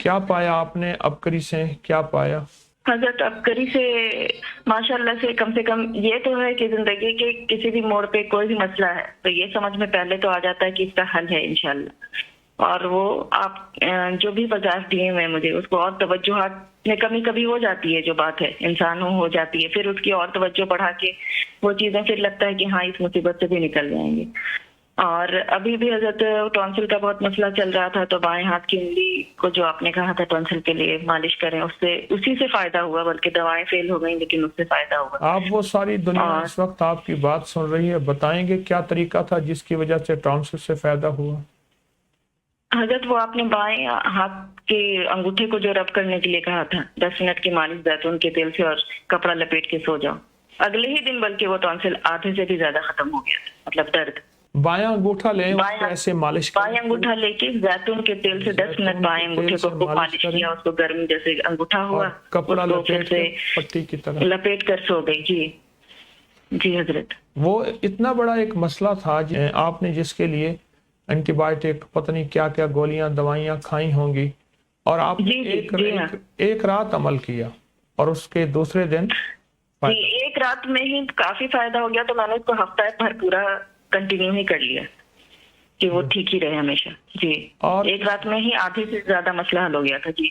क्या पाया आपने अबकरी से, क्या पाया? हजरत अबकरी से माशाल्लाह से कम ये तो है कि जिंदगी के किसी भी मोड़ पे कोई भी मसला है तो ये समझ में पहले तो आ जाता है कि इसका हल है इंशाल्लाह। और वो आप जो भी वजाहत दिए हुए मुझे उसको और तवज्जुहात में कमी कभी हो जाती है, जो बात है इंसान हो जाती है, फिर उसकी और तवज्जो बढ़ा के वो चीजें फिर लगता है कि हाँ इस मुसीबत से भी निकल जाएंगे। और अभी भी हजरत टॉन्सिल का बहुत मसला चल रहा था, तो बाएं हाथ की उंगली को जो आपने कहा था टॉन्सिल के लिए मालिश करें, उससे उसी से फायदा हुआ, बल्कि दवाएं फेल हो गई लेकिन उससे फायदा हुआ। आप वो सारी दुनिया इस वक्त आपकी बात सुन रही है, बताएंगे क्या तरीका था जिसकी वजह से टॉन्सिल से फायदा हुआ? हजरत वो आपने बाएं हाथ के अंगूठे को जो रब करने के लिए कहा था, 10 मिनट की मालिश जैतून के तेल से और कपड़ा लपेट के सो जाओ, अगले ही दिन बल्कि वो टॉन्सिल आधे से भी ज्यादा खत्म हो गया था, मतलब दर्द। बायां अंगूठा लें, ऐसे मालिश बाएं अंगूठा लेके जैतून के तेल से 10 मिनट बाएं अंगूठे को खूब मालिश किया, उसको गर्म जैसे अंगूठा हुआ, कपड़ा लपेट से पट्टी की तरह लपेट कर सो गई। जी जी हजरत। वो इतना बड़ा एक मसला था आपने जिसके लिए एंटीबायोटिक पता नहीं क्या क्या गोलियां दवाइयां खाई होंगी, और आपने एक रात अमल किया और उसके दूसरे दिन एक रात में ही काफी फायदा हो गया, तो मैंने उसको हफ्ता भर पूरा कंटिन्यू ही कर लिया कि वो ठीक ही रहे हमेशा। जी, और एक रात में ही आधे से ज्यादा मसला हल हो गया था। जी